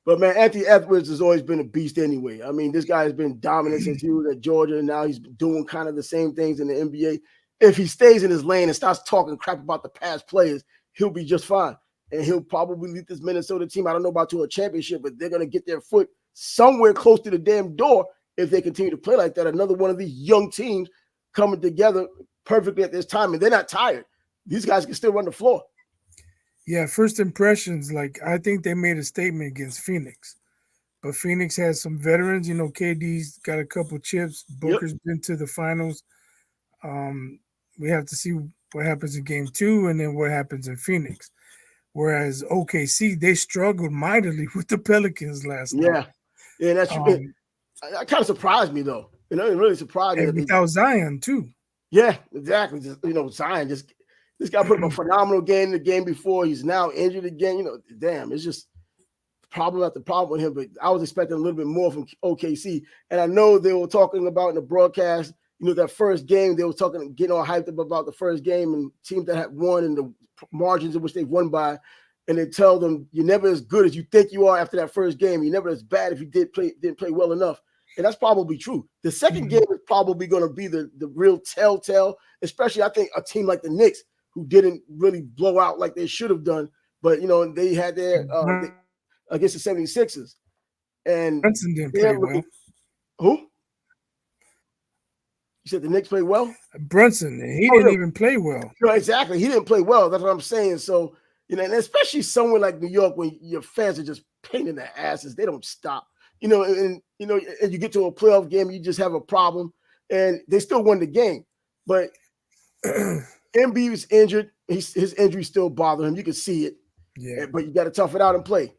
But, man, Anthony Edwards has always been a beast anyway. I mean, this guy has been dominant since he was at Georgia, and now he's doing kind of the same things in the NBA. If he stays in his lane and starts talking crap about the past players, he'll be just fine. And he'll probably lead this Minnesota team, I don't know about to a championship, but they're going to get their foot somewhere close to the damn door if they continue to play like that. Another one of these young teams coming together perfectly at this time, and they're not tired. These guys can still run the floor. Yeah, first impressions, like, I think they made a statement against Phoenix. But Phoenix has some veterans. You know, KD's got a couple chips. Booker's been to the finals. We have to see what happens in game 2 and then what happens in Phoenix. Whereas OKC, they struggled mightily with the Pelicans last night. Yeah, that's that kind of surprised me, though. You know, it really surprised me. Without Zion, too. Yeah, exactly. Just, you know, Zion, this guy put up a phenomenal game the game before. He's now injured again. You know, damn, it's just problem after problem with him. But I was expecting a little bit more from OKC. And I know they were talking about in the broadcast, you know, that first game, they were talking, getting all hyped up about the first game and teams that had won and the margins in which they've won by. And they tell them, you're never as good as you think you are after that first game. You're never as bad if you didn't play well enough. And that's probably true. The second game is probably going to be the real telltale, especially I think a team like the Knicks, who didn't really blow out like they should have done. But, you know, they had their against the 76ers. And Brunson didn't play well. Who? You said the Knicks played well? Brunson, he didn't even play well. No, exactly. He didn't play well. That's what I'm saying. So, you know, and especially somewhere like New York, when your fans are just pain in their asses, they don't stop. You know, and you get to a playoff game, you just have a problem, and they still won the game. But Embiid was injured. His injury still bothering him. You can see it. Yeah. But you got to tough it out and play.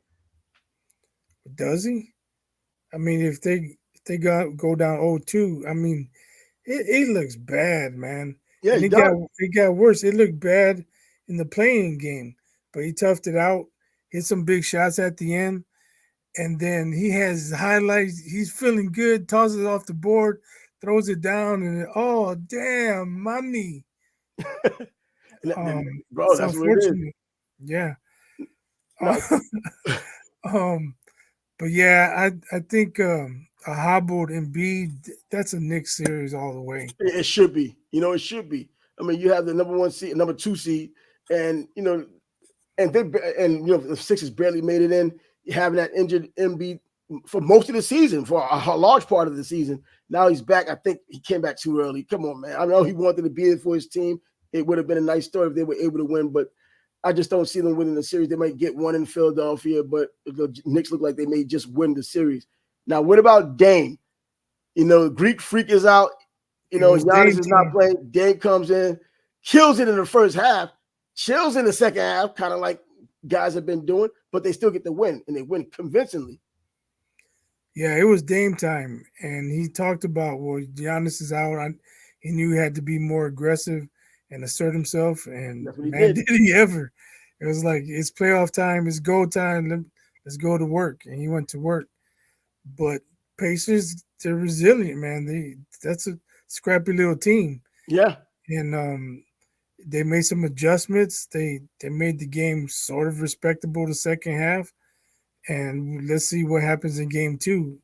Does he? I mean, if they go down 0-2, I mean, it looks bad, man. Yeah, and it got worse. It looked bad in the playing game, but he toughed it out, hit some big shots at the end, and then he has highlights. He's feeling good, tosses it off the board, throws it down, and oh, damn, money. Bro, that's what it is. Yeah. But yeah, I think a hobbled Embiid, that's a Knicks series all the way. It should be. You know, it should be. I mean, you have the number 1 seed, number 2 seed, and you know, the Sixers barely made it in. Having that injured Embiid for most of the season, for a large part of the season. Now he's back. I think he came back too early. Come on, man. I know he wanted to be there for his team. it would have been a nice story if they were able to win, but I just don't see them winning the series. They might get one in Philadelphia, but the Knicks look like they may just win the series. Now, what about Dame? Greek Freak is out. It was Giannis Dame is not time. playing. Dame comes in, kills it in the first half, chills in the second half, kind of like guys have been doing, but they still get the win, and they win convincingly. Yeah, it was Dame time, and he talked about, well, Giannis is out. He knew he had to be more aggressive and assert himself, and That's what he man, did. did he ever! It was like it's playoff time, it's go time. Let's go to work, and he went to work. But Pacers, they're resilient, man. That's a scrappy little team, Yeah. and they made some adjustments. They made the game sort of respectable the second half, and let's see what happens in game two.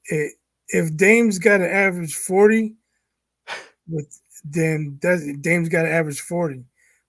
If Dame's got to average 40, then Dame's got to average 40.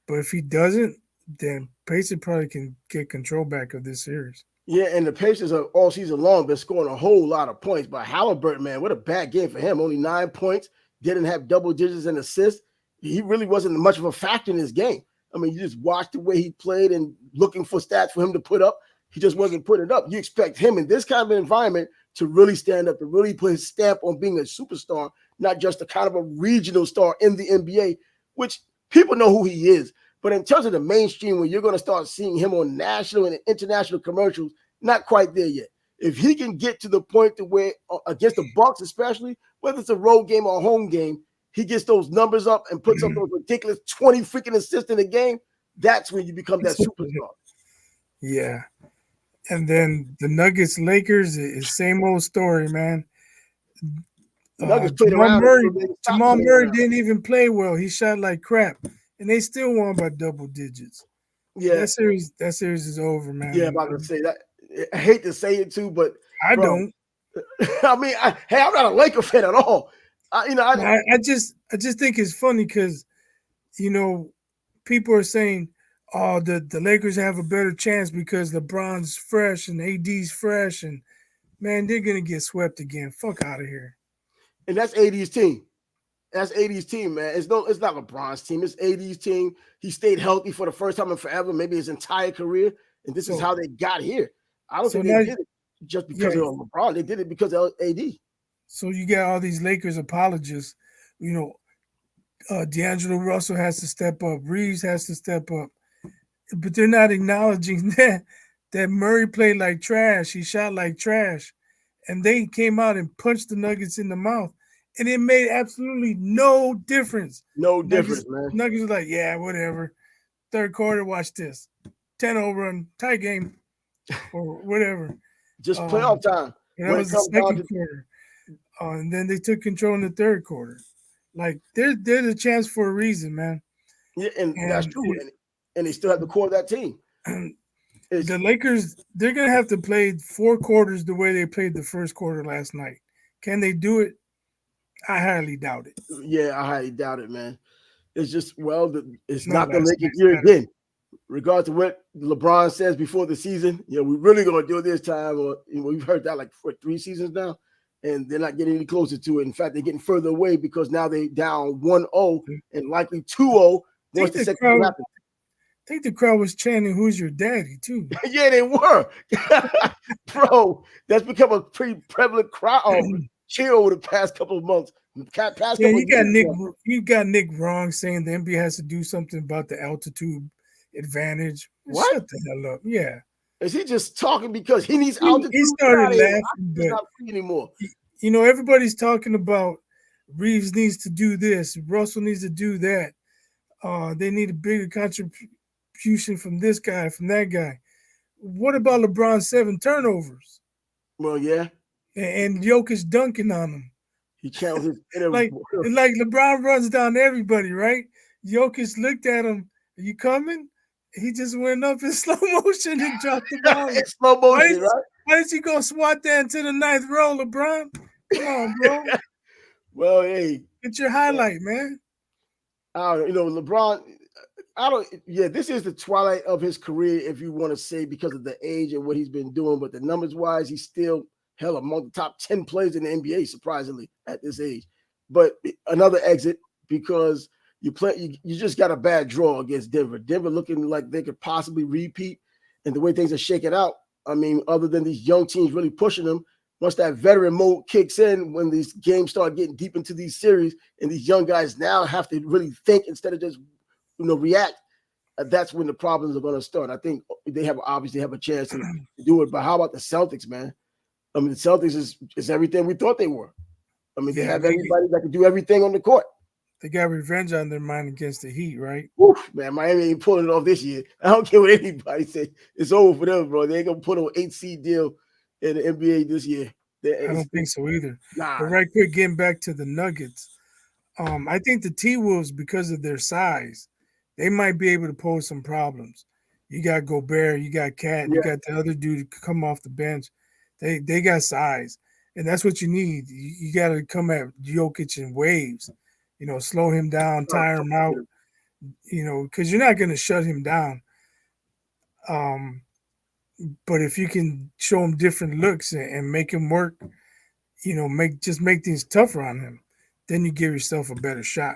But if he doesn't, then Pacers probably can get control back of this series. Yeah, and the Pacers are all season long been scoring a whole lot of points. But Halliburton, man, what a bad game for him. Only 9 points, didn't have double digits in assists. He really wasn't much of a factor in this game. I mean, you just watch the way he played and looking for stats for him to put up. He just wasn't putting it up. You expect him in this kind of environment to really stand up, to really put his stamp on being a superstar, not just a kind of a regional star in the NBA, which people know who he is. But in terms of the mainstream, where you're going to start seeing him on national and international commercials, not quite there yet. If he can get to the point to where against the Bucks, especially whether it's a road game or a home game, he gets those numbers up and puts up those ridiculous 20 freaking assists in a game. That's when you become that superstar. Yeah. And then the Nuggets Lakers is same old story, man. Nuggets played around. Jamal Murray didn't even play well. He shot like crap, and they still won by double digits. Yeah, that series is over, man. Yeah, I'm about to say that. I hate to say it too, but I don't. I mean, I'm not a Laker fan at all. I just think it's funny because people are saying, oh, the Lakers have a better chance because LeBron's fresh and AD's fresh, and man, they're gonna get swept again. Fuck out of here. And that's AD's team. That's AD's team, man. It's not LeBron's team. It's AD's team. He stayed healthy for the first time in forever, maybe his entire career, and this is how they got here. I don't think they did it just because of LeBron. They did it because of AD. So you got all these Lakers apologists. D'Angelo Russell has to step up. Reeves has to step up. But they're not acknowledging that Murray played like trash. He shot like trash. And they came out and punched the Nuggets in the mouth. And it made absolutely no difference. No difference, man. Nuggets were like, yeah, whatever. Third quarter, watch this. 10-0 run, tie game, or whatever. Just playoff time. That was the second quarter. And then they took control in the third quarter. Like, there's a chance for a reason, man. Yeah, and that's true. And they still have the core of that team. The Lakers, they're going to have to play 4 quarters the way they played the first quarter last night. Can they do it? I highly doubt it. Yeah, I highly doubt it, man. It's just, it's not the Lakers year again. Regardless of what LeBron says before the season, we're really going to do it this time. Or we've heard that like for 3 seasons now, and they're not getting any closer to it. In fact, they're getting further away because now they're down 1-0 and likely 2-0 once the second half happens. I think the crowd was chanting, "Who's your daddy?" too. Yeah, they were. Bro, that's become a pretty prevalent crowd cheer over the past couple of months. You got Nick wrong saying the NBA has to do something about the altitude advantage. What? Shut the hell up. Yeah. Is he just talking because he needs altitude? He started laughing. He's not free anymore. Everybody's talking about Reeves needs to do this. Russell needs to do that. They need a bigger contribution from this guy, from that guy. What about LeBron's 7 turnovers? Well, yeah. And Jokic dunking on him. He channeled his inner like LeBron runs down everybody, right? Jokic looked at him. Are you coming? He just went up in slow motion and dropped the ball. In slow motion, right? Why did you go swat that into the 9th row, LeBron? Come on, bro. Well, hey. Get your highlight, man. LeBron, this is the twilight of his career, if you want to say, because of the age and what he's been doing. But the numbers-wise, he's still among the top 10 players in the NBA, surprisingly, at this age. But another exit because You just got a bad draw against Denver. Denver looking like they could possibly repeat, and the way things are shaking out. I mean, other than these young teams really pushing them, once that veteran mode kicks in, when these games start getting deep into these series, and these young guys now have to really think instead of just react. That's when the problems are going to start. I think they obviously have a chance to do it. But how about the Celtics, man? I mean, the Celtics is everything we thought they were. I mean, they have everybody that can do everything on the court. They got revenge on their mind against the Heat, right? Oof, man, Miami ain't pulling it off this year. I don't care what anybody says. It's over for them, bro. They ain't going to put an 8-seed deal in the NBA this year. I don't think so either. Nah. But right quick, getting back to the Nuggets, I think the T-Wolves, because of their size, they might be able to pose some problems. You got Gobert, you got Cat, you got the other dude come off the bench. They got size, and that's what you need. You got to come at Jokic in waves, slow him down, tire him out, because you're not going to shut him down. But if you can show him different looks and make him work, make things tougher on him, then you give yourself a better shot.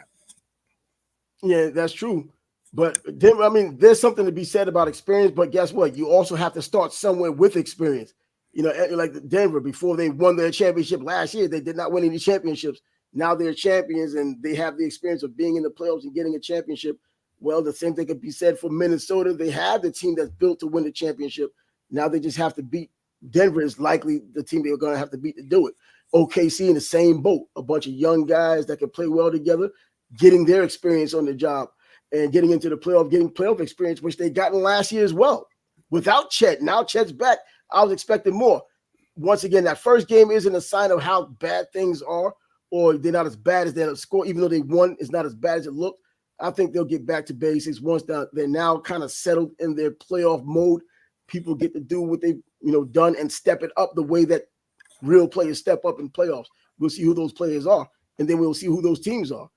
Yeah, that's true. But Denver, I mean, there's something to be said about experience, but guess what? You also have to start somewhere with experience. Like Denver, before they won their championship last year, they did not win any championships. Now they're champions and they have the experience of being in the playoffs and getting a championship. Well, the same thing could be said for Minnesota. They have the team that's built to win the championship. Now they just have to beat Denver is likely the team they're going to have to beat to do it. OKC in the same boat, a bunch of young guys that can play well together, getting their experience on the job and getting into the playoff, getting playoff experience, which they got in last year as well. Without Chet, now Chet's back. I was expecting more. Once again, that first game isn't a sign of how bad things are, or they're not as bad as they score, even though they won, it's not as bad as it looked. I think they'll get back to basics once they're now kind of settled in their playoff mode. People get to do what they've done and step it up the way that real players step up in playoffs. We'll see who those players are, and then we'll see who those teams are.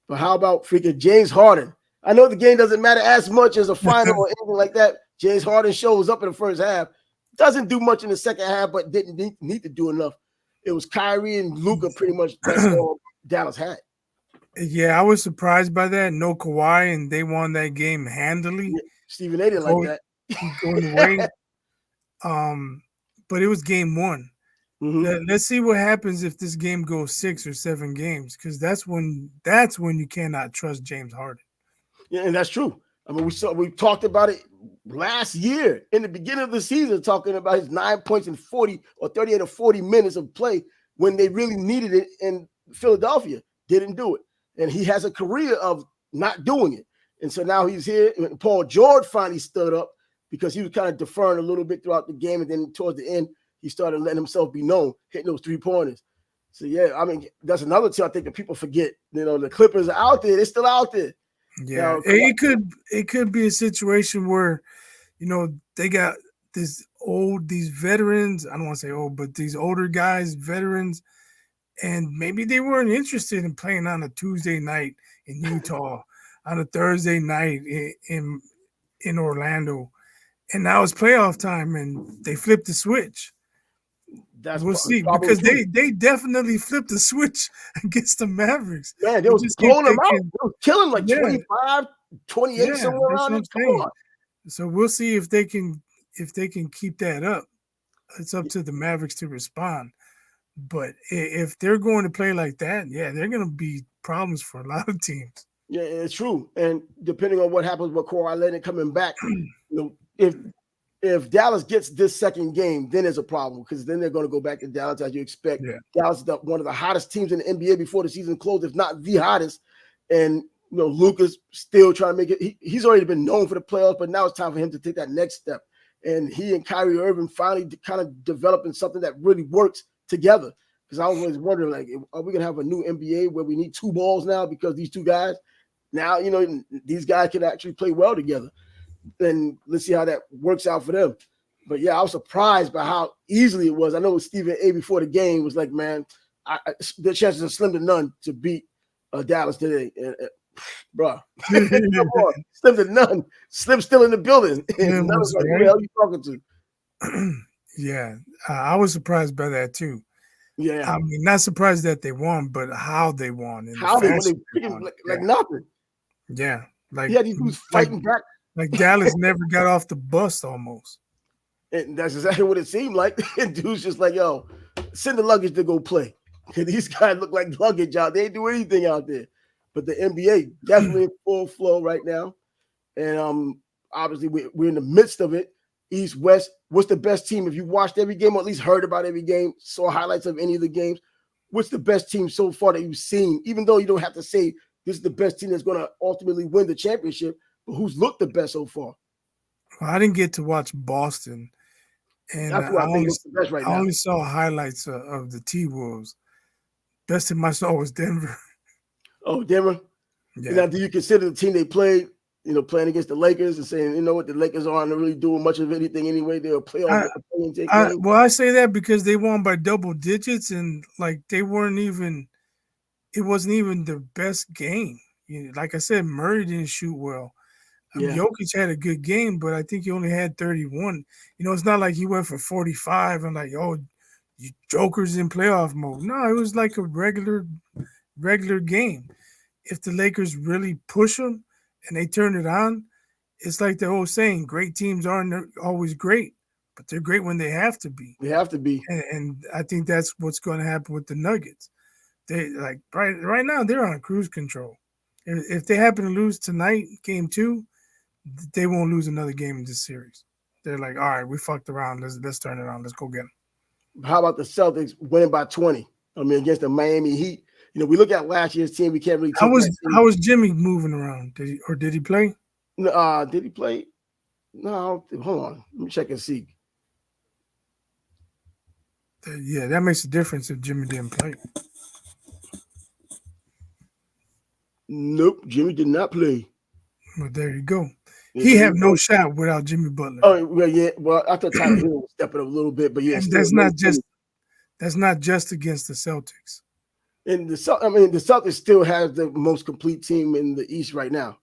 But how about freaking James Harden? I know the game doesn't matter as much as a final or anything like that. James Harden shows up in the first half, doesn't do much in the second half, but didn't need to do enough. It was Kyrie and Luka pretty much that's all Dallas had. Yeah, I was surprised by that. No Kawhi, and they won that game handily. Yeah, Stephen A didn't like that. Going away. But it was game one. Mm-hmm. Let's see what happens if this game goes 6 or 7 games, because that's when you cannot trust James Harden. Yeah, and that's true. I mean, we talked about it last year in the beginning of the season, talking about his 9 points in 40 or 38 or 40 minutes of play when they really needed it in Philadelphia. Didn't do it. And he has a career of not doing it. And so now he's here. And Paul George finally stood up because he was kind of deferring a little bit throughout the game. And then towards the end, he started letting himself be known, hitting those 3-pointers. So, yeah, I mean, that's another thing I think that people forget. The Clippers are out there. They're still out there. Yeah, it could be a situation where, they got these veterans. I don't want to say old, but these older guys, veterans, and maybe they weren't interested in playing on a Tuesday night in Utah, on a Thursday night in Orlando, and now it's playoff time, and they flipped the switch. We'll see, because they definitely flipped the switch against the Mavericks. Man, they was blowing them out. They was killing like 25, 28, somewhere around there. So we'll see if they can keep that up. It's up to the Mavericks to respond. But if they're going to play like that, yeah, they're going to be problems for a lot of teams. Yeah, it's true. And depending on what happens with Kawhi Leonard coming back, if Dallas gets this second game, then there's a problem, because then they're going to go back to Dallas as you expect. Yeah. Dallas is one of the hottest teams in the NBA before the season closed, if not the hottest. And Luka's still trying to make it. He's already been known for the playoffs, but now it's time for him to take that next step. And he and Kyrie Irving finally kind of developing something that really works together. Because I was always wondering, like, are we going to have a new NBA where we need 2 balls now because these 2 guys now, these guys can actually play well together. And let's see how that works out for them. But yeah, I was surprised by how easily it was. I know Stephen A before the game was like, man, the chances are slim to none to beat Dallas today. Bro, slim to none. Slim still in the building. And I was like, what the hell are you talking to? Yeah, I was surprised by that too. Yeah, I mean, not surprised that they won, but how they won. And how they won, like nothing. Yeah, He had these dudes fighting back. like Dallas never got off the bus almost. And that's exactly what it seemed like. And dude's just like, yo, send the luggage to go play. And these guys look like luggage out. They ain't do anything out there. But the NBA definitely in full flow right now. And obviously we're in the midst of it. East, West, what's the best team? If you watched every game or at least heard about every game, saw highlights of any of the games, what's the best team so far that you've seen? Even though you don't have to say this is the best team that's going to ultimately win the championship, but who's looked the best so far? Well, I didn't get to watch Boston, and That's what I think looks the best right I now. only saw highlights of the T-Wolves. Best team I saw was Denver. Oh, Denver? Yeah. Now, do you consider the team they played, playing against the Lakers and saying, you know what, the Lakers aren't really doing much of anything anyway? They're a playoff. I say that because they won by double digits, and like it wasn't even the best game. Like I said, Murray didn't shoot well. Jokic had a good game, but I think he only had 31. It's not like he went for 45 and like, oh, you jokers in playoff mode. No, it was like a regular game. If the Lakers really push them and they turn it on, it's like the old saying, great teams aren't always great, but they're great when they have to be. They have to be. And I think that's what's going to happen with the Nuggets. They like right now they're on cruise control. If they happen to lose tonight, game 2, they won't lose another game in this series. They're like, all right, we fucked around. Let's turn it on. Let's go get them. How about the Celtics winning by 20? Against the Miami Heat. We look at last year's team. We can't really. How was Jimmy moving around? Did he play? No, did he play? No, hold on. Let me check and see. Yeah, that makes a difference if Jimmy didn't play. Nope, Jimmy did not play. Well, there you go. He had no shot without Jimmy Butler. Oh, well, yeah. Well, I thought Tyler Hill was stepping up a little bit, but yeah, that's not just against the Celtics. And the Celtics still has the most complete team in the East right now.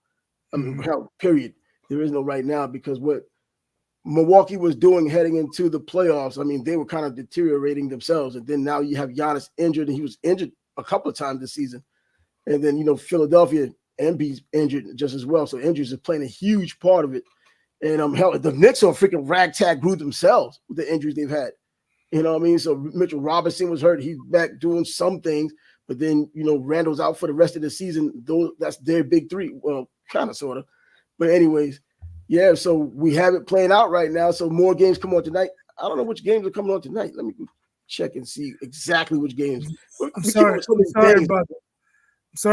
Period. There is no right now because what Milwaukee was doing heading into the playoffs, they were kind of deteriorating themselves. And then now you have Giannis injured, and he was injured a couple of times this season. And then, Philadelphia, Embiid's injured just as well. So injuries are playing a huge part of it. And the Knicks are freaking ragtag group themselves with the injuries they've had. So Mitchell Robinson was hurt. He's back doing some things. But then, Randall's out for the rest of the season. That's their big 3. Well, kind of, sort of. But anyways, yeah, so we have it playing out right now. So more games come on tonight. I don't know which games are coming on tonight. Let me check and see exactly which games. I'm sorry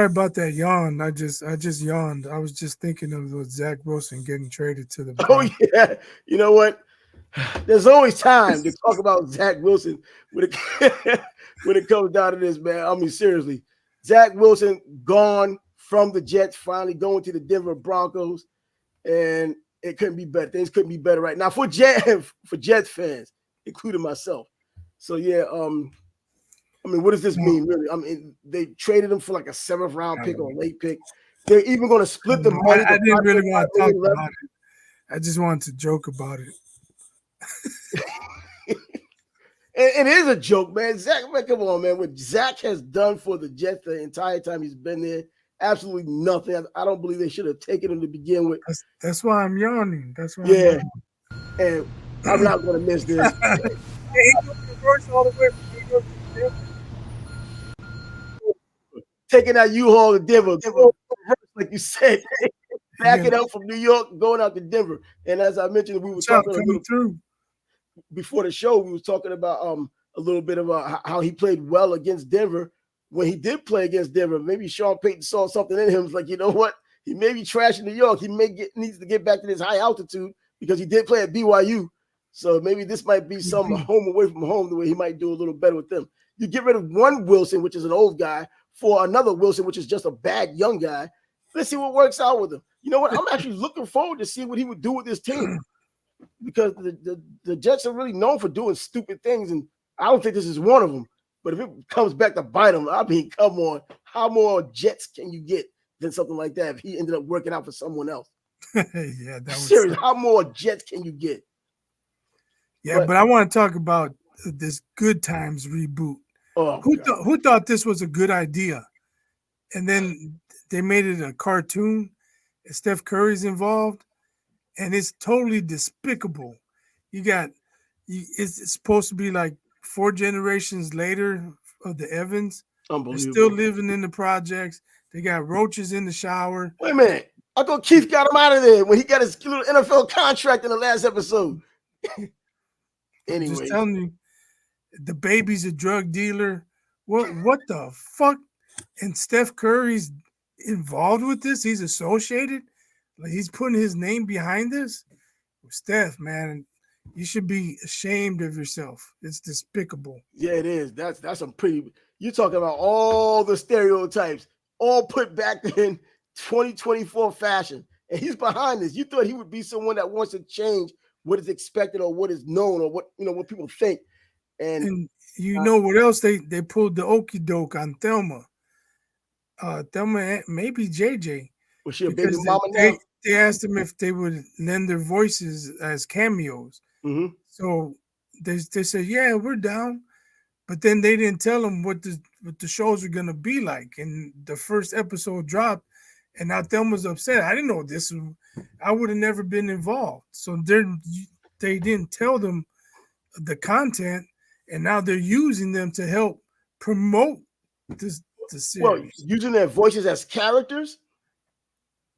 about that yawn. I just yawned. I was just thinking of Zach Wilson getting traded to the Browns. Oh, yeah. You know what? There's always time to talk about Zach Wilson when it comes down to this, man. Seriously. Zach Wilson gone from the Jets, finally going to the Denver Broncos, and it couldn't be better. Things couldn't be better right now for Jets fans, including myself. So, yeah, what does this mean, really? They traded him for like a 7th round pick or a late pick. They're even going to split the money. I didn't really want to talk about it. I just wanted to joke about it. It is a joke, man. Zach, man, come on, man. What Zach has done for the Jets the entire time he's been there, absolutely nothing. I don't believe they should have taken him to begin with. That's why I'm yawning. That's why. Yeah, and I'm not going to miss this. Taking that U-Haul to Denver, like you said, backing up from New York, going out to Denver. And as I mentioned, we were talking before the show. We was talking about a little bit about how he played well against Denver. When he did play against Denver, maybe Sean Payton saw something in him. It's like, you know what? He may be trash in New York. He needs to get back to this high altitude because he did play at BYU. So maybe this might be some home away from home, the way he might do a little better with them. You get rid of one Wilson, which is an old guy, for another Wilson, which is just a bad young guy. Let's see what works out with him. You know what? I'm actually looking forward to see what he would do with this team because the Jets are really known for doing stupid things, and I don't think this is one of them. But if it comes back to bite him, come on. How more Jets can you get than something like that if he ended up working out for someone else? Yeah, that was serious. How more Jets can you get? Yeah, but I want to talk about this Good Times reboot. Oh, who thought this was a good idea? And then they made it a cartoon Steph Curry's involved, and it's totally despicable. You got it's supposed to be like 4 generations later of the Evans. They're still Unbelievable. living in the projects. They got roaches in the shower. Wait a minute. I thought Keith got him out of there when he got his little NFL contract in the last episode. I'm just Anyways, telling you, the baby's a drug dealer. What the fuck? And Steph Curry's involved with this. He's associated. Like he's putting his name behind this. Steph, man, you should be ashamed of yourself. It's despicable. yeah, it is. That's some pretty. You're talking about all the stereotypes, all put back in 2024 fashion, and he's behind this. You thought he would be someone that wants to change what is expected or what is known or what people think. And you know what else they pulled the okey doke on Thelma. Thelma, maybe JJ. Was she a baby mama they, now? they asked them if they would lend their voices as cameos. Mm-hmm. So they said, yeah, we're down. But then they didn't tell them what the shows were gonna be like. And the first episode dropped, and now Thelma's upset. I didn't know this. I would have never been involved. So they didn't tell them the content, and now they're using them to help promote the series. Well, using their voices as characters.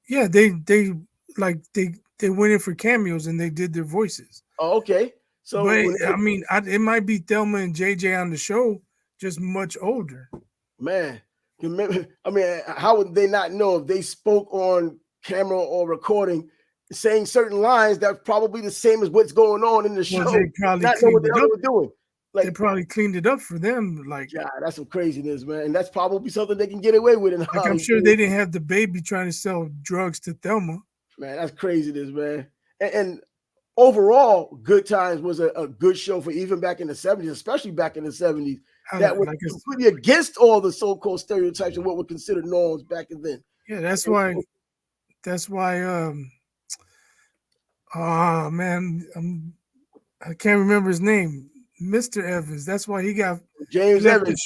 Yeah, they went in for cameos and they did their voices. Oh, okay. So, but it might be Thelma and JJ on the show, just much older. Man, how would they not know if they spoke on camera or recording, saying certain lines that's probably the same as what's going on in the show? They probably not know what the hell they were doing. Like, they probably cleaned it up for them. Like, yeah, that's some craziness, man. And that's probably something they can get away with in Hollywood. I'm sure they didn't have the baby trying to sell drugs to Thelma. Man, that's craziness, man. And overall, Good Times was a good show for even back in the 70s, especially back in the 70s. That was completely against all the so-called stereotypes and what were considered norms back then. Yeah, that's why. Oh man, I can't remember his name. Mr. Evans. That's why he got James Evans.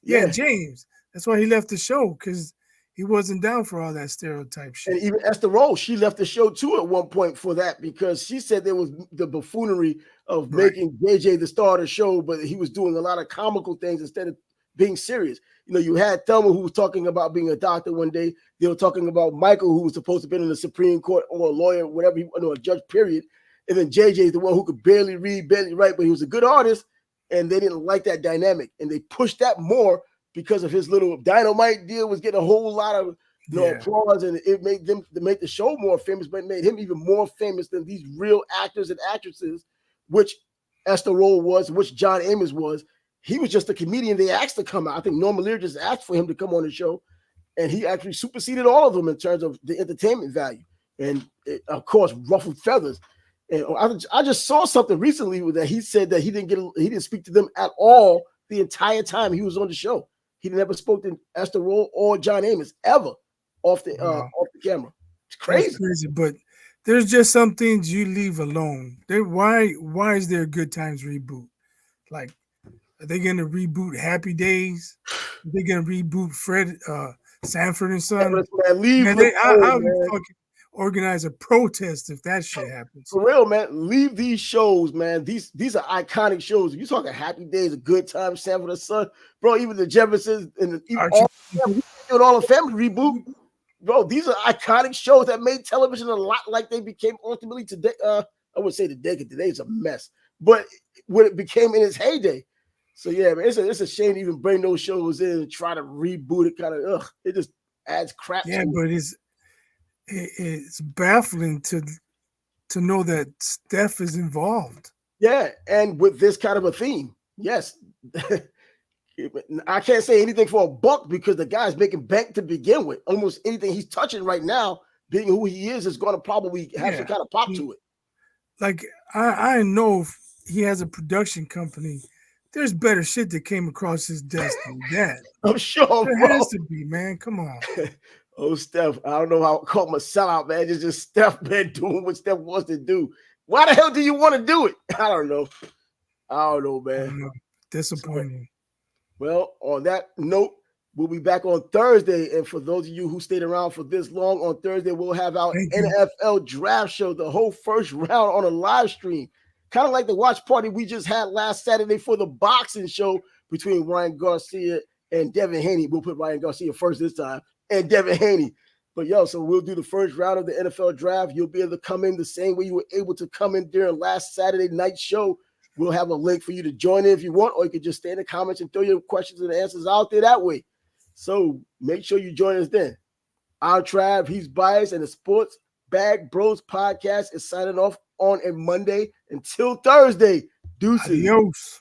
Yeah, James. That's why he left the show, because he wasn't down for all that stereotype shit. And even Esther Roll, she left the show too at one point for that, because she said there was the buffoonery of making JJ the star of the show, but he was doing a lot of comical things instead of being serious. You had Thelma, who was talking about being a doctor one day. They were talking about Michael, who was supposed to have been in the Supreme Court or a lawyer, whatever, a judge, period. And then JJ is the one who could barely read, barely write, but he was a good artist, and they didn't like that dynamic. And they pushed that more because of his little dynamite deal was getting a whole lot of applause, and it made them to make the show more famous, but it made him even more famous than these real actors and actresses, which Esther Roll was, which John Amos was. He was just a comedian they asked to come out. I think Norma Lear just asked for him to come on the show, and he actually superseded all of them in terms of the entertainment value. And it, of course, ruffled feathers. And I just saw something recently that he said that he didn't speak to them at all the entire time he was on the show. He never spoke to Esther Roll or John Amos ever off the camera. It's crazy. That's crazy, but there's just some things you leave alone. Why is there a Good Times reboot? Like, are they going to reboot Happy Days? Are they going to reboot Sanford and Son? I'll fucking organize a protest if that shit happens. For real, man. Leave these shows, man. These are iconic shows. If you talking Happy Days, A Good Time, Sanford and Son, bro. Even the Jeffersons and all the family reboot, bro. These are iconic shows that made television a lot like they became ultimately today. I would say today, because today is a mess, but when it became in its heyday. So yeah, man, it's a shame to even bring those shows in and try to reboot it. Kind of, it just adds crap. Yeah, but it's baffling to know that Steph is involved. Yeah, and with this kind of a theme, yes. I can't say anything for a buck because the guy's making bank to begin with. Almost anything he's touching right now, being who he is going to probably have some kind of pop to it. Like, I know if he has a production company, there's better shit that came across his desk than that. I'm sure. There has to be, man. Come on. Oh, Steph, I don't know how I call him a sellout, man. It's just Steph, man, doing what Steph wants to do. Why the hell do you want to do it? I don't know, man. Disappointing. Well, on that note, We'll be back on Thursday. And for those of you who stayed around for this long, on Thursday, we'll have our Thank you. NFL draft show, the whole first round on a live stream. Kind of like the watch party we just had last Saturday for the boxing show between Ryan Garcia and Devin Haney. We'll put Ryan Garcia first this time and Devin Haney. But so we'll do the first round of the NFL draft. You'll be able to come in the same way you were able to come in during last Saturday night show. We'll have a link for you to join in if you want, or you can just stay in the comments and throw your questions and answers out there that way. So make sure you join us then. I'm Trav, he's biased, and the Sports Bag Bros podcast is signing off on a Monday until Thursday. Deuces. Adios.